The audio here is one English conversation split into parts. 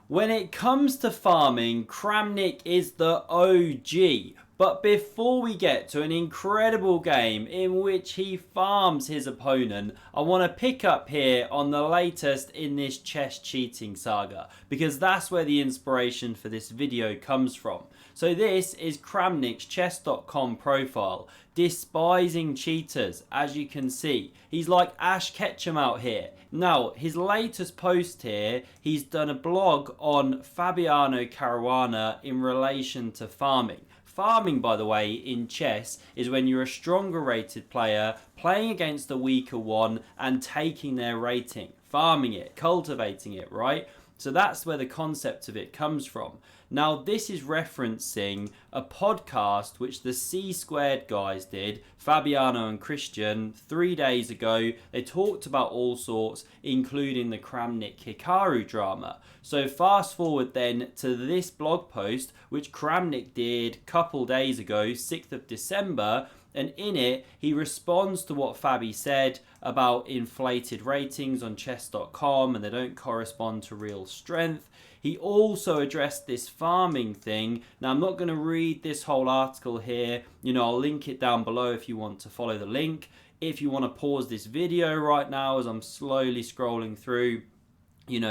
When it comes to farming, Kramnik is the OG. But before we get to an incredible game in which he farms his opponent, I want to pick up here on the latest in this chess cheating saga, because that's where the inspiration for this video comes from. So this is Kramnik's chess.com profile, despising cheaters. As you can see, he's like Ash Ketchum out here. Now, his latest post here, he's done a blog on Fabiano Caruana in relation to farming. Farming, by the way, in chess is when you're a stronger rated player playing against a weaker one and taking their rating. Farming it, cultivating it, right? So that's where the concept of it comes from. Now, this is referencing a podcast which the C Squared guys did, Fabiano and Christian, 3 days ago. They talked about all sorts, including the Kramnik Hikaru drama. So fast forward then to this blog post, which Kramnik did a couple days ago, 6th of December, and in it, he responds to what Fabi said about inflated ratings on chess.com and they don't correspond to real strength. He also addressed this farming thing. Now, I'm not going to read this whole article here. I'll link it down below if you want to follow the link. If you want to pause this video right now as I'm slowly scrolling through,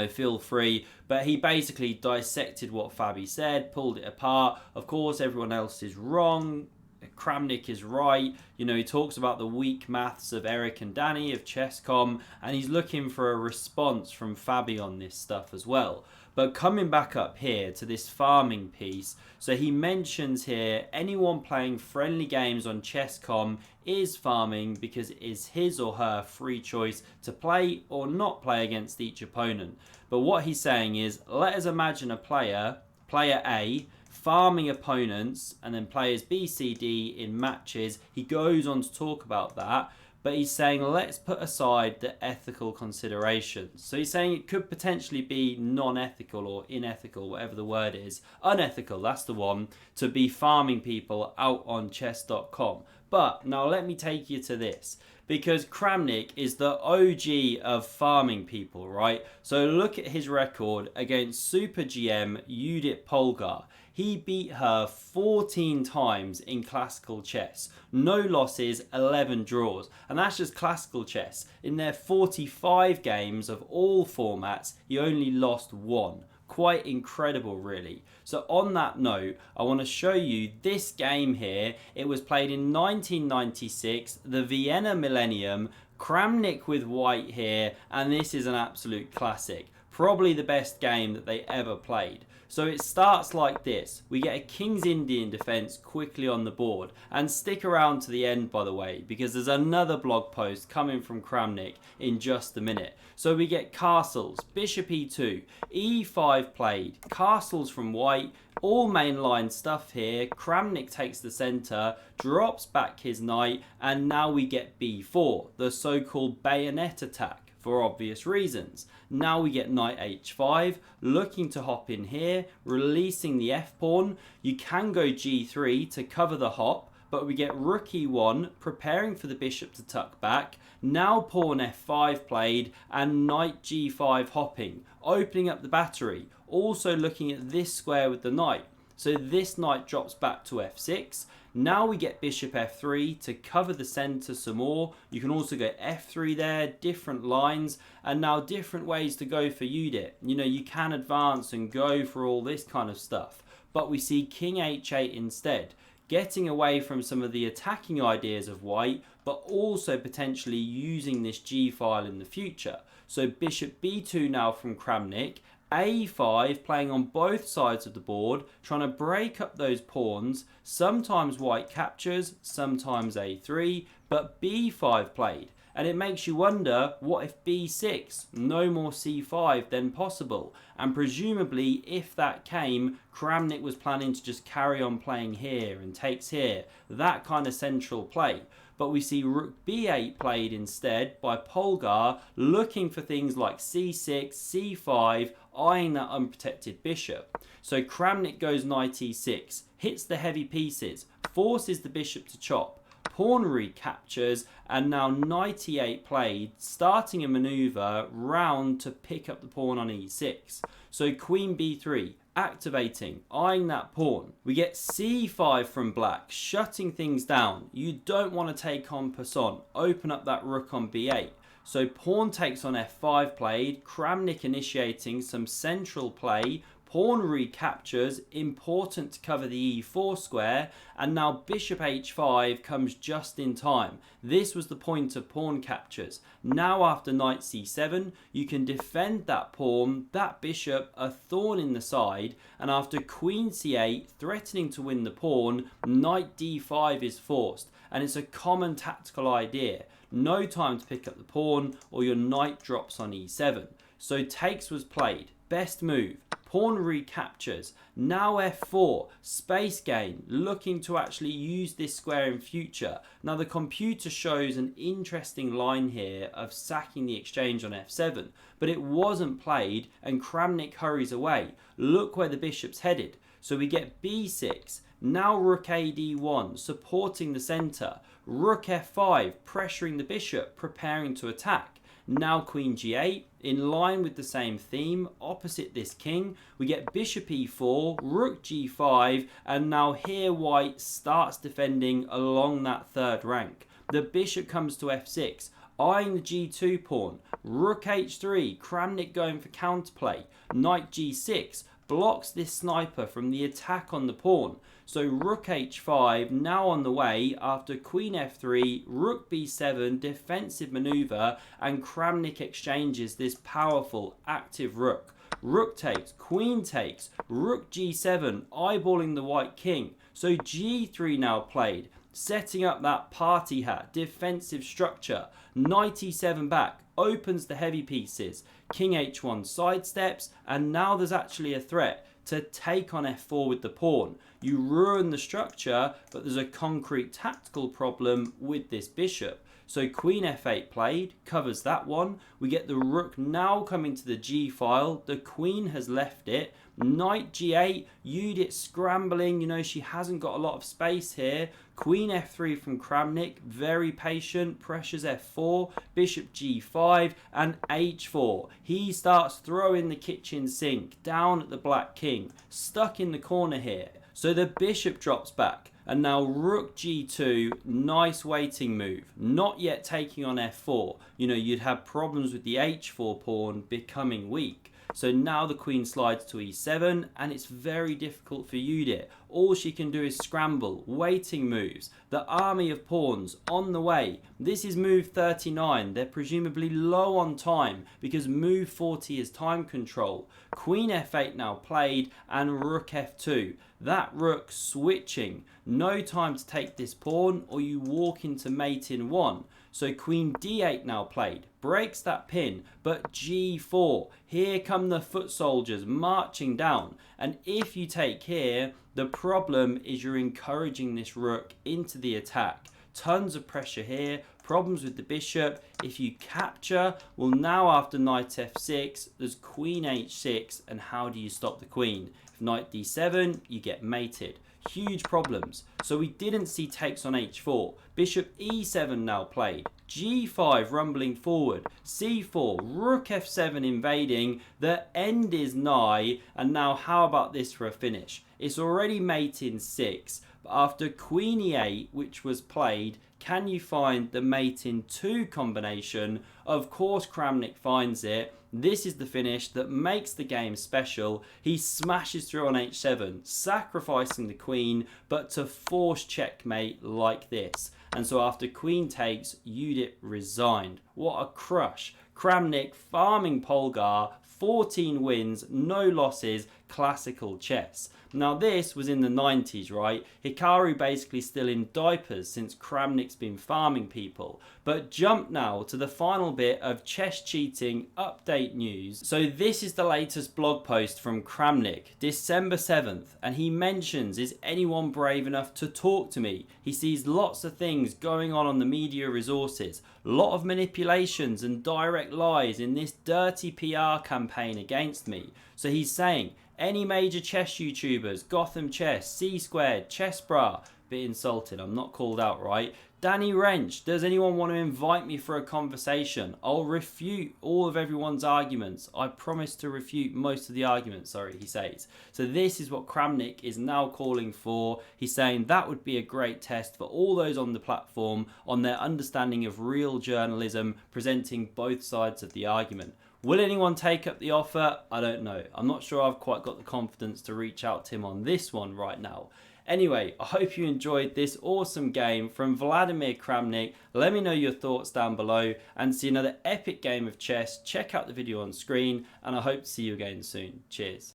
feel free. But he basically dissected what Fabi said, pulled it apart. Of course, everyone else is wrong. Kramnik is right. He talks about the weak maths of Eric and Danny of Chess.com, and he's looking for a response from Fabi on this stuff as well. But coming back up here to this farming piece, so he mentions here anyone playing friendly games on Chess.com is farming because it is his or her free choice to play or not play against each opponent. But what he's saying is, let us imagine a player A, farming opponents and then players B, C, D in matches. He goes on to talk about that, but he's saying let's put aside the ethical considerations. So he's saying it could potentially be non-ethical or unethical, whatever the word is. Unethical, that's the one, to be farming people out on chess.com. But now let me take you to this, because Kramnik is the OG of farming people, right? So look at his record against Super GM Judit Polgar. He beat her 14 times in classical chess. No losses, 11 draws. And that's just classical chess. In their 45 games of all formats, he only lost 1. Quite incredible, really. So on that note, I want to show you this game here. It was played in 1996, the Vienna Millenium. Kramnik with white here, and this is an absolute classic. Probably the best game that they ever played. So it starts like this. We get a King's Indian defense quickly on the board. And stick around to the end, by the way, because there's another blog post coming from Kramnik in just a minute. So we get castles, bishop e2, e5 played, castles from white, all mainline stuff here. Kramnik takes the center, drops back his knight, and now we get b4, the so-called bayonet attack. For obvious reasons. Now we get knight h5, looking to hop in here, releasing the f-pawn. You can go g3 to cover the hop, but we get rook e1, preparing for the bishop to tuck back. Now pawn f5 played, and knight g5 hopping, opening up the battery. Also looking at this square with the knight. So this knight drops back to f6. Now we get bishop f3 to cover the center some more. You can also go f3 there, different lines, and now different ways to go for Judit. You can advance and go for all this kind of stuff. But we see king h8 instead, getting away from some of the attacking ideas of white, but also potentially using this g file in the future. So bishop b2 now from Kramnik, a5 playing on both sides of the board, trying to break up those pawns. Sometimes white captures, sometimes a3, but b5 played. And it makes you wonder, what if b6? No more c5 then possible. And presumably, if that came, Kramnik was planning to just carry on playing here and takes here. That kind of central play. But we see rook b8 played instead by Polgar, looking for things like c6, c5, eyeing that unprotected bishop. So Kramnik goes knight e6, hits the heavy pieces, forces the bishop to chop. pawn recaptures, and now knight e8 played, starting a maneuver round to pick up the pawn on e6. So queen b3, activating, eyeing that pawn. We get c5 from black, shutting things down. You don't want to take on Poisson, open up that rook on b8. So pawn takes on f5 played, Kramnik initiating some central play, pawn recaptures, important to cover the e4 square, and now bishop h5 comes just in time. This was the point of pawn captures. Now after knight c7, you can defend that pawn, that bishop, a thorn in the side, and after queen c8, threatening to win the pawn, knight d5 is forced, and it's a common tactical idea. No time to pick up the pawn, or your knight drops on e7. So takes was played. Best move. Pawn recaptures. Now f4. Space gain. Looking to actually use this square in future. Now the computer shows an interesting line here of sacking the exchange on f7. But it wasn't played, and Kramnik hurries away. Look where the bishop's headed. So we get b6. Now rook a d1, supporting the centre. Rook f5, pressuring the bishop, preparing to attack. Now queen g8, in line with the same theme, opposite this king. We get bishop e4, rook g5, and now here white starts defending along that third rank. The bishop comes to f6, eyeing the g2 pawn. Rook h3, Kramnik going for counterplay. Knight g6, blocks this sniper from the attack on the pawn. So rook h5 now on the way after queen f3, rook b7, defensive maneuver, and Kramnik exchanges this powerful active rook. Rook takes, queen takes, rook g7, eyeballing the white king. So g3 now played, setting up that party hat, defensive structure. Knight e7 back, opens the heavy pieces. King h1 sidesteps, and now there's actually a threat to take on f4 with the pawn. You ruin the structure, but there's a concrete tactical problem with this bishop. So queen f8 played, covers that one. We get the rook now coming to the g file. The queen has left it. Knight g8, Judit scrambling. You know, she hasn't got a lot of space here. Queen f3 from Kramnik, very patient, pressures f4, bishop g5, and h4. He starts throwing the kitchen sink down at the black king, stuck in the corner here. So the bishop drops back, and now rook g2, nice waiting move. Not yet taking on f4. You know, you'd have problems with the h4 pawn becoming weak. So now the queen slides to e7, and it's very difficult for Judit. All she can do is scramble, waiting moves. The army of pawns on the way. This is move 39. They're presumably low on time because move 40 is time control. Queen f8 now played, and rook f2. That rook switching. No time to take this pawn, or you walk into mate in one. So queen d8 now played, breaks that pin, but g4. Here come the foot soldiers marching down. And if you take here, the problem is you're encouraging this rook into the attack. Tons of pressure here, problems with the bishop. If you capture, well, now after knight f6, there's queen h6, and how do you stop the queen? If knight d7, you get mated. Huge problems. So we didn't see takes on h4. Bishop e7 now played. g5 rumbling forward. c4, rook f7 invading. The end is nigh. And now how about this for a finish? It's already mate in 6. But after queen e8, which was played, can you find the mate in 2 combination? Of course Kramnik finds it. This is the finish that makes the game special. He smashes through on h7, sacrificing the queen, but to force checkmate like this. And so after queen takes, Judit resigned. What a crush. Kramnik farming Polgar, 14 wins, no losses, classical chess. Now this was in the 90s, right? Hikaru basically still in diapers since Kramnik's been farming people. But jump now to the final bit of chess cheating update news. So this is the latest blog post from Kramnik, December 7th, and he mentions, is anyone brave enough to talk to me? He sees lots of things going on the media resources, lot of manipulations and direct lies in this dirty PR campaign against me. So he's saying, any major chess YouTubers, Gotham Chess, C Squared, Chess Bra, bit insulted. I'm not called out, right? Danny Wrench, does anyone want to invite me for a conversation? I'll refute all of everyone's arguments. I promise to refute most of the arguments, sorry, he says. So this is what Kramnik is now calling for. He's saying that would be a great test for all those on the platform on their understanding of real journalism, presenting both sides of the argument. Will anyone take up the offer? I don't know. I'm not sure I've quite got the confidence to reach out to him on this one right now. Anyway, I hope you enjoyed this awesome game from Vladimir Kramnik. Let me know your thoughts down below, and see another epic game of chess. Check out the video on screen, and I hope to see you again soon. Cheers.